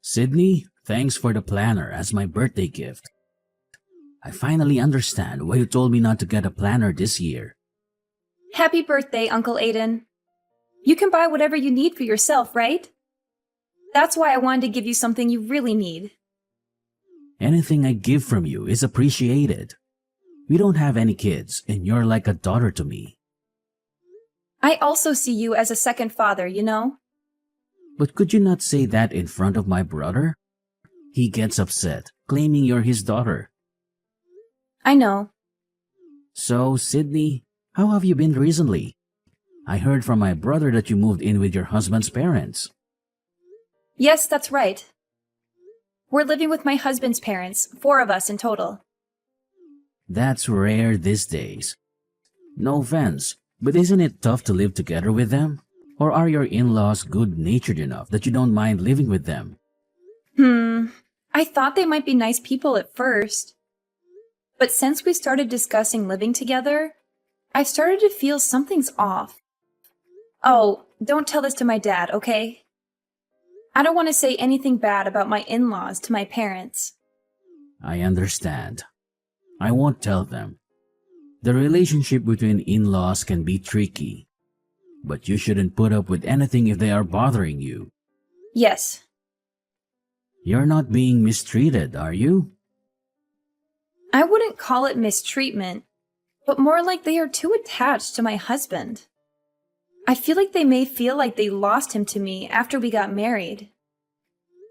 Sydney, thanks for the planner as my birthday gift. I finally understand why you told me not to get a planner this year. Happy birthday, Uncle Aiden. You can buy whatever you need for yourself, right? That's why I wanted to give you something you really need. Anything I give from you is appreciated. We don't have any kids, and you're like a daughter to me. I also see you as a second father, you know? But could you not say that in front of my brother? He gets upset, claiming you're his daughter. I know. So, Sydney, how have you been recently? I heard from my brother that you moved in with your husband's parents. Yes, that's right. We're living with my husband's parents, 4 of us in total. That's rare these days. No offense, but isn't it tough to live together with them? Or are your in-laws good-natured enough that you don't mind living with them? I thought they might be nice people at first. But since we started discussing living together, I've started to feel something's off. Oh, don't tell this to my dad, okay? I don't want to say anything bad about my in-laws to my parents. I understand. I won't tell them. The relationship between in-laws can be tricky. But you shouldn't put up with anything if they are bothering you. Yes. You're not being mistreated, are you? I wouldn't call it mistreatment, but more like they are too attached to my husband. I feel like they may feel like they lost him to me after we got married.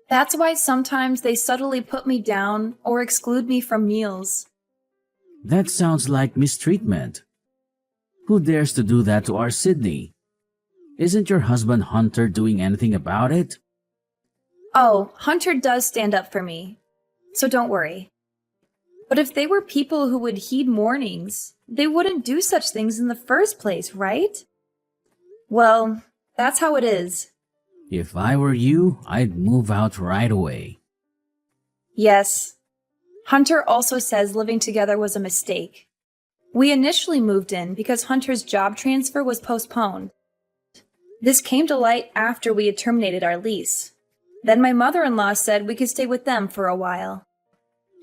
That's why sometimes they subtly put me down or exclude me from meals. That sounds like mistreatment. Who dares to do that to our Sydney? Isn't your husband Hunter doing anything about it? Oh, Hunter does stand up for me, so don't worry. But if they were people who would heed warnings, they wouldn't do such things in the first place, right? Well, that's how it is. If I were you, I'd move out right away. Yes. Hunter also says living together was a mistake. We initially moved in because Hunter's job transfer was postponed. This came to light after we had terminated our lease. Then my mother-in-law said we could stay with them for a while.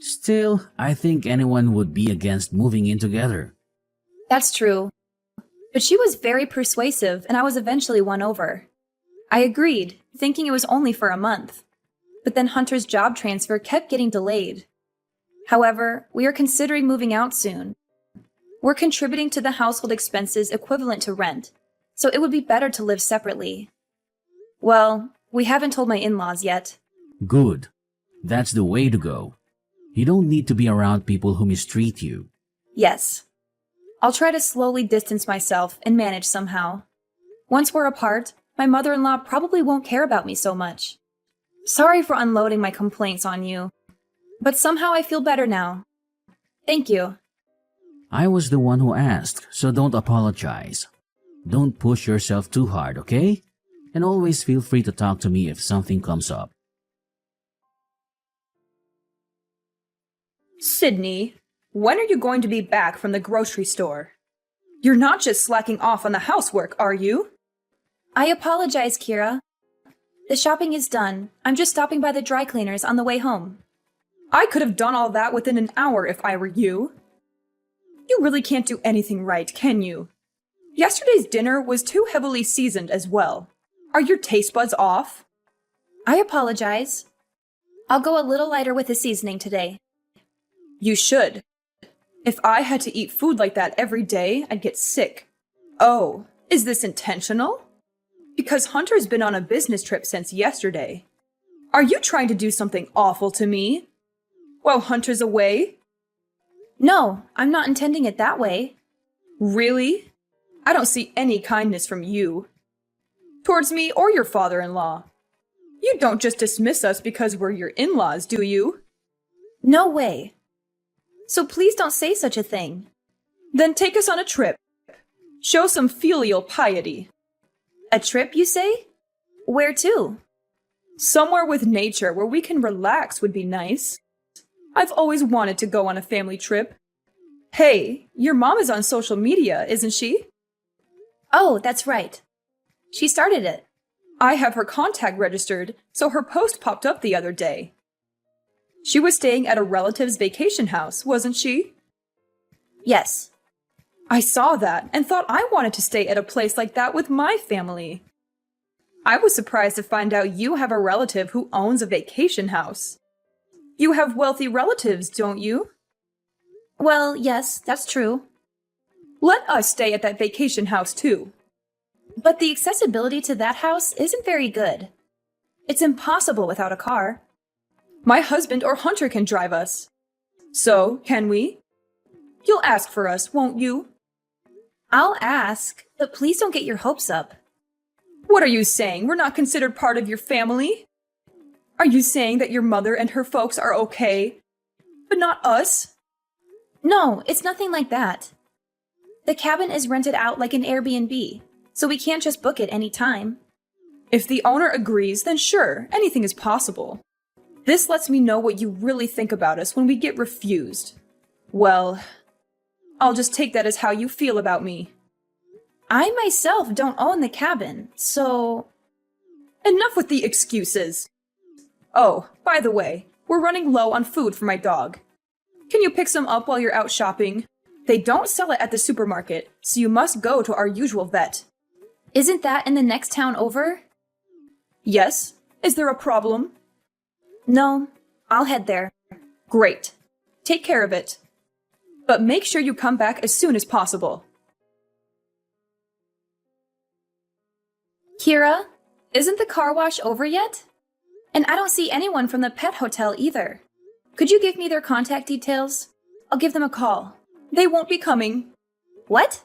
Still, I think anyone would be against moving in together. That's true. But she was very persuasive, and I was eventually won over. I agreed, thinking it was only for a month. But then Hunter's job transfer kept getting delayed. However, we are considering moving out soon. We're contributing to the household expenses equivalent to rent, so it would be better to live separately. Well, we haven't told my in-laws yet. Good. That's the way to go. You don't need to be around people who mistreat you. Yes. I'll try to slowly distance myself and manage somehow. Once we're apart, my mother-in-law probably won't care about me so much. Sorry for unloading my complaints on you, but somehow I feel better now. Thank you. I was the one who asked, so don't apologize. Don't push yourself too hard, okay? And always feel free to talk to me if something comes up. Sydney, when are you going to be back from the grocery store? You're not just slacking off on the housework, are you? I apologize, Kira. The shopping is done. I'm just stopping by the dry cleaners on the way home. I could have done all that within an hour if I were you. You really can't do anything right, can you? Yesterday's dinner was too heavily seasoned as well. Are your taste buds off? I apologize. I'll go a little lighter with the seasoning today. You should. If I had to eat food like that every day, I'd get sick. Oh, is this intentional? Because Hunter's been on a business trip since yesterday. Are you trying to do something awful to me? While Hunter's away? No, I'm not intending it that way. Really? I don't see any kindness from you. Towards me or your father-in-law. You don't just dismiss us because we're your in-laws, do you? No way. So please don't say such a thing. Then take us on a trip. Show some filial piety. A trip, you say? Where to? Somewhere with nature where we can relax would be nice. I've always wanted to go on a family trip. Hey, your mom is on social media, isn't she? Oh, that's right. She started it. I have her contact registered, so her post popped up the other day. She was staying at a relative's vacation house, wasn't she? Yes. I saw that and thought I wanted to stay at a place like that with my family. I was surprised to find out you have a relative who owns a vacation house. You have wealthy relatives, don't you? Well, yes, that's true. Let us stay at that vacation house too. But the accessibility to that house isn't very good. It's impossible without a car. My husband or Hunter can drive us. So, can we? You'll ask for us, won't you? I'll ask, but please don't get your hopes up. What are you saying? We're not considered part of your family? Are you saying that your mother and her folks are okay, but not us? No, it's nothing like that. The cabin is rented out like an Airbnb, so we can't just book it any time. If the owner agrees, then sure, anything is possible. This lets me know what you really think about us when we get refused. Well, I'll just take that as how you feel about me. I myself don't own the cabin, so... Enough with the excuses. Oh, by the way, we're running low on food for my dog. Can you pick some up while you're out shopping? They don't sell it at the supermarket, so you must go to our usual vet. Isn't that in the next town over? Yes? Is there a problem? No, I'll head there. Great. Take care of it. But make sure you come back as soon as possible. Kira, isn't the car wash over yet? And I don't see anyone from the pet hotel either. Could you give me their contact details? I'll give them a call. They won't be coming. What?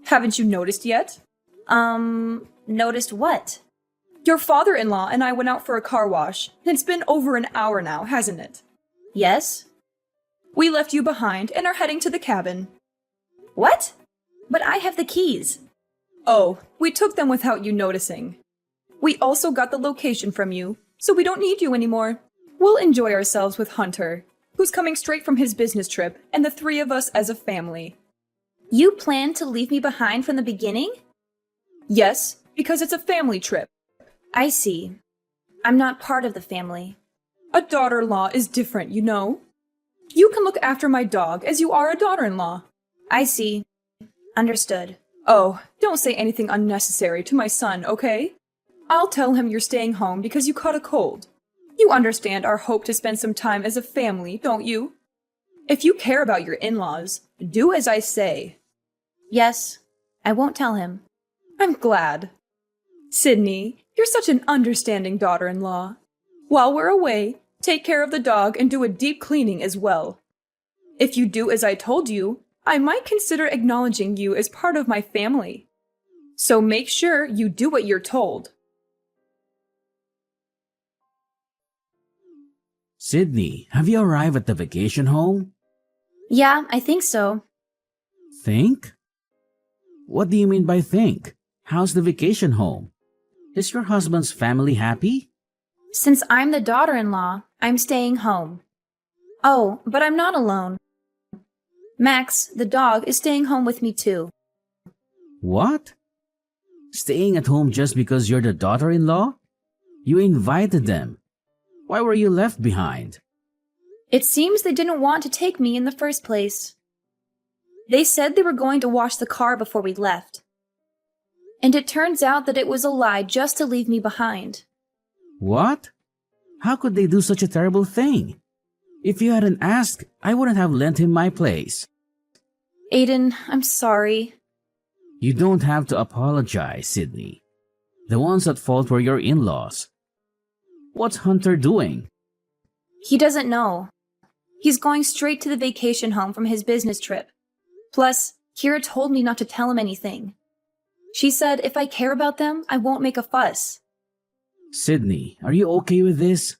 Haven't you noticed yet? Noticed what? Your father-in-law and I went out for a car wash, and it's been over an hour now, hasn't it? Yes? We left you behind and are heading to the cabin. What? But I have the keys. Oh, we took them without you noticing. We also got the location from you, so we don't need you anymore. We'll enjoy ourselves with Hunter, who's coming straight from his business trip, and the three of us as a family. You planned to leave me behind from the beginning? Yes, because it's a family trip. I see. I'm not part of the family. A daughter-in-law is different, you know. You can look after my dog as you are a daughter-in-law. I see. Understood. Oh, don't say anything unnecessary to my son, okay? I'll tell him you're staying home because you caught a cold. You understand our hope to spend some time as a family, don't you? If you care about your in-laws, do as I say. Yes, I won't tell him. I'm glad. Sydney, you're such an understanding daughter-in-law. While we're away, take care of the dog and do a deep cleaning as well. If you do as I told you, I might consider acknowledging you as part of my family. So make sure you do what you're told. Sydney, have you arrived at the vacation home? Yeah, I think so. Think? What do you mean by think? How's the vacation home? Is your husband's family happy? Since I'm the daughter-in-law, I'm staying home. Oh, but I'm not alone. Max, the dog, is staying home with me too. What? Staying at home just because you're the daughter-in-law? You invited them. Why were you left behind? It seems they didn't want to take me in the first place. They said they were going to wash the car before we left. And it turns out that it was a lie just to leave me behind. What? How could they do such a terrible thing? If you hadn't asked, I wouldn't have lent him my place. Aiden, I'm sorry. You don't have to apologize, Sydney. The ones at fault were your in-laws. What's Hunter doing? He doesn't know. He's going straight to the vacation home from his business trip. Plus, Kira told me not to tell him anything. She said if I care about them, I won't make a fuss. Sydney, are you okay with this?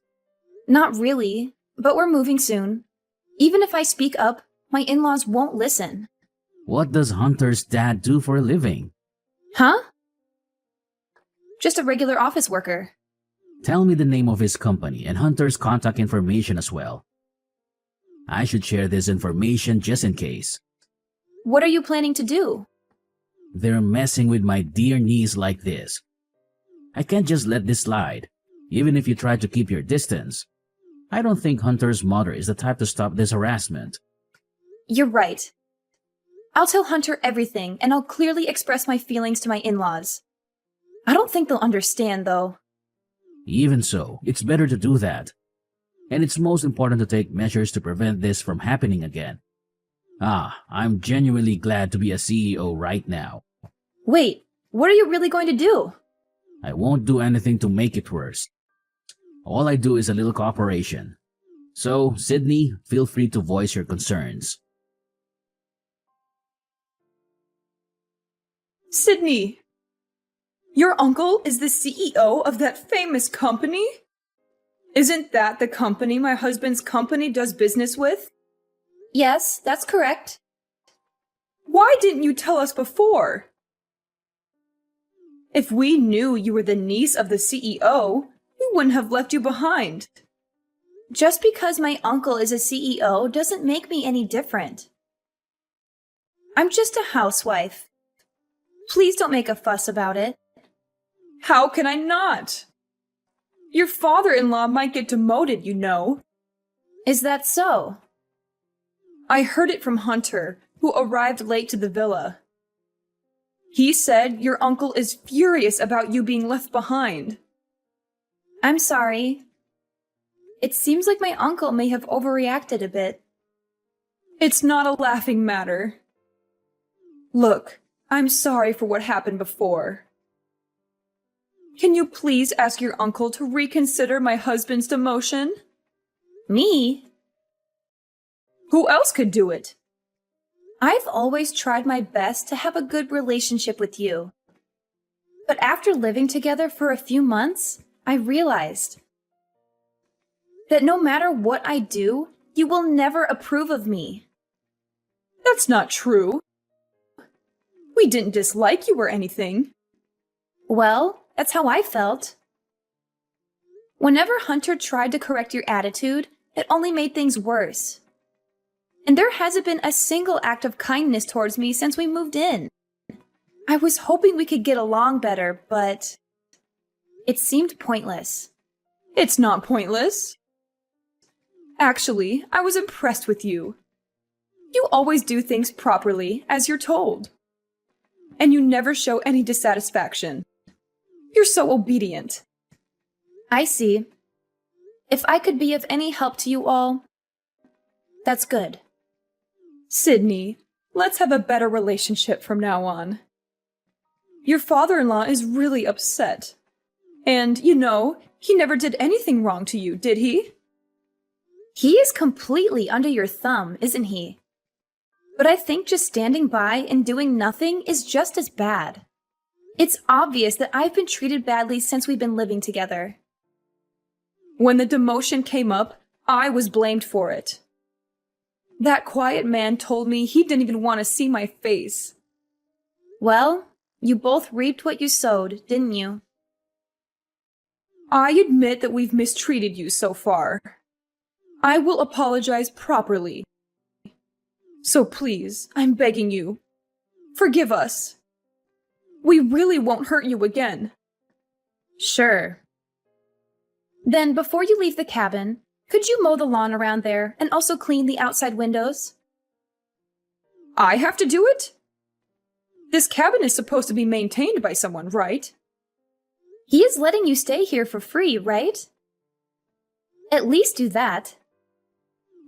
Not really, but we're moving soon. Even if I speak up, my in-laws won't listen. What does Hunter's dad do for a living? Huh? Just a regular office worker. Tell me the name of his company and Hunter's contact information as well. I should share this information just in case. What are you planning to do? They're messing with my dear niece like this. I can't just let this slide, even if you try to keep your distance. I don't think Hunter's mother is the type to stop this harassment. You're right. I'll tell Hunter everything, and I'll clearly express my feelings to my in-laws. I don't think they'll understand, though. Even so, it's better to do that. And it's most important to take measures to prevent this from happening again. I'm genuinely glad to be a CEO right now. Wait, what are you really going to do? I won't do anything to make it worse. All I do is a little cooperation. So, Sydney, feel free to voice your concerns. Sydney, your uncle is the CEO of that famous company? Isn't that the company my husband's company does business with? Yes, that's correct. Why didn't you tell us before? If we knew you were the niece of the CEO, we wouldn't have left you behind. Just because my uncle is a CEO doesn't make me any different. I'm just a housewife. Please don't make a fuss about it. How can I not? Your father-in-law might get demoted, you know. Is that so? I heard it from Hunter, who arrived late to the villa. He said your uncle is furious about you being left behind. I'm sorry. It seems like my uncle may have overreacted a bit. It's not a laughing matter. Look, I'm sorry for what happened before. Can you please ask your uncle to reconsider my husband's demotion? Me? Who else could do it? I've always tried my best to have a good relationship with you. But after living together for a few months, I realized that no matter what I do, you will never approve of me. That's not true. We didn't dislike you or anything. Well, that's how I felt. Whenever Hunter tried to correct your attitude, it only made things worse. And there hasn't been a single act of kindness towards me since we moved in. I was hoping we could get along better, but it seemed pointless. It's not pointless. Actually, I was impressed with you. You always do things properly, as you're told. And you never show any dissatisfaction. You're so obedient. I see. If I could be of any help to you all, that's good. Sydney, let's have a better relationship from now on. Your father-in-law is really upset. And, you know, he never did anything wrong to you, did he? He is completely under your thumb, isn't he? But I think just standing by and doing nothing is just as bad. It's obvious that I've been treated badly since we've been living together. When the demotion came up, I was blamed for it. That quiet man told me he didn't even want to see my face. Well, you both reaped what you sowed, didn't you? I admit that we've mistreated you so far. I will apologize properly. So please, I'm begging you, forgive us. We really won't hurt you again. Sure. Then, before you leave the cabin, could you mow the lawn around there and also clean the outside windows? I have to do it? This cabin is supposed to be maintained by someone, right? He is letting you stay here for free, right? At least do that.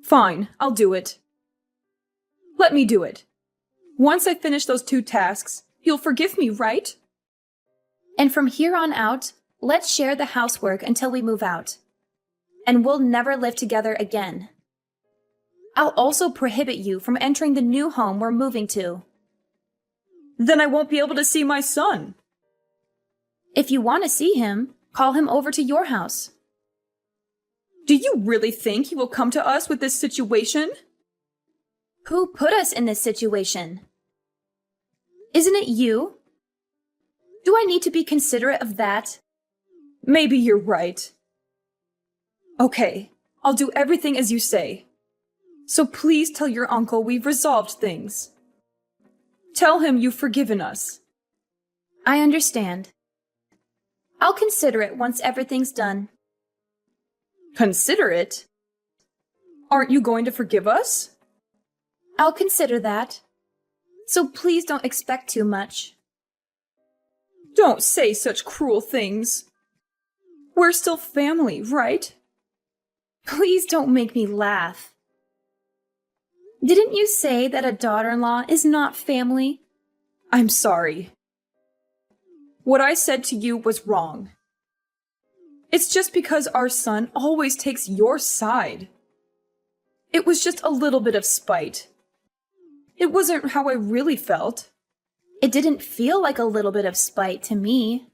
Fine, I'll do it. Let me do it. Once I finish those 2 tasks, you'll forgive me, right? And from here on out, let's share the housework until we move out. And we'll never live together again. I'll also prohibit you from entering the new home we're moving to. Then I won't be able to see my son. If you want to see him, call him over to your house. Do you really think he will come to us with this situation? Who put us in this situation? Isn't it you? Do I need to be considerate of that? Maybe you're right. Okay, I'll do everything as you say. So please tell your uncle we've resolved things. Tell him you've forgiven us. I understand. I'll consider it once everything's done. Consider it? Aren't you going to forgive us? I'll consider that. So please don't expect too much. Don't say such cruel things. We're still family, right? Please don't make me laugh. Didn't you say that a daughter-in-law is not family? I'm sorry. What I said to you was wrong. It's just because our son always takes your side. It was just a little bit of spite. It wasn't how I really felt. It didn't feel like a little bit of spite to me.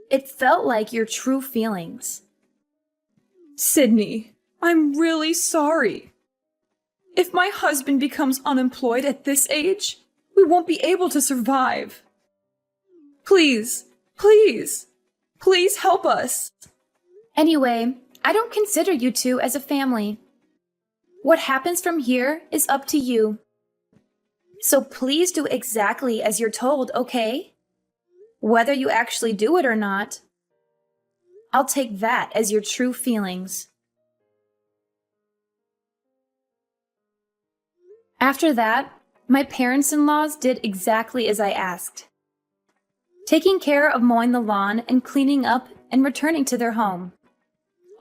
It felt like your true feelings. Sydney, I'm really sorry. If my husband becomes unemployed at this age, we won't be able to survive. Please, please, please help us. Anyway, I don't consider you two as a family. What happens from here is up to you. So please do exactly as you're told, okay? Whether you actually do it or not, I'll take that as your true feelings. After that, my parents-in-laws did exactly as I asked, taking care of mowing the lawn and cleaning up and returning to their home.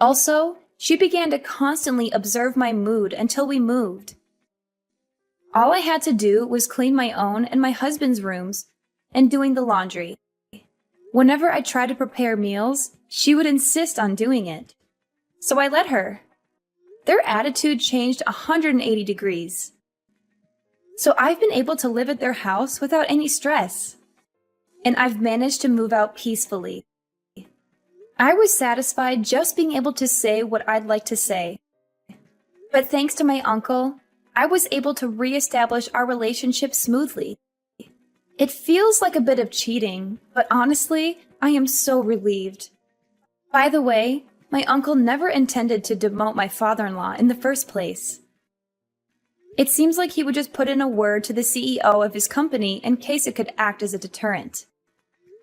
Also, she began to constantly observe my mood until we moved. All I had to do was clean my own and my husband's rooms and doing the laundry. Whenever I tried to prepare meals, she would insist on doing it. So I let her. Their attitude changed 180 degrees. So I've been able to live at their house without any stress. And I've managed to move out peacefully. I was satisfied just being able to say what I'd like to say. But thanks to my uncle, I was able to reestablish our relationship smoothly. It feels like a bit of cheating, but honestly, I am so relieved. By the way, my uncle never intended to demote my father-in-law in the first place. It seems like he would just put in a word to the CEO of his company in case it could act as a deterrent.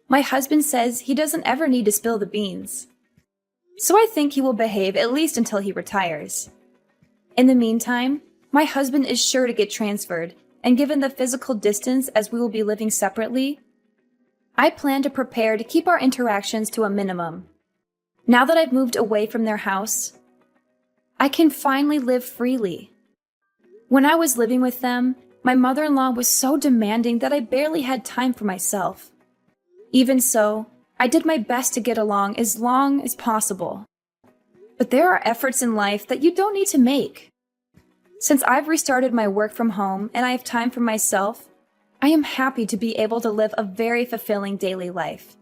My husband says he doesn't ever need to spill the beans. So I think he will behave at least until he retires. In the meantime, my husband is sure to get transferred, and given the physical distance as we will be living separately, I plan to prepare to keep our interactions to a minimum. Now that I've moved away from their house, I can finally live freely. When I was living with them, my mother-in-law was so demanding that I barely had time for myself. Even so, I did my best to get along as long as possible. But there are efforts in life that you don't need to make. Since I've restarted my work from home and I have time for myself, I am happy to be able to live a very fulfilling daily life.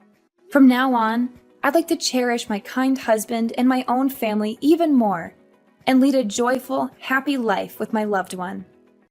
From now on, I'd like to cherish my kind husband and my own family even more and lead a joyful, happy life with my loved one.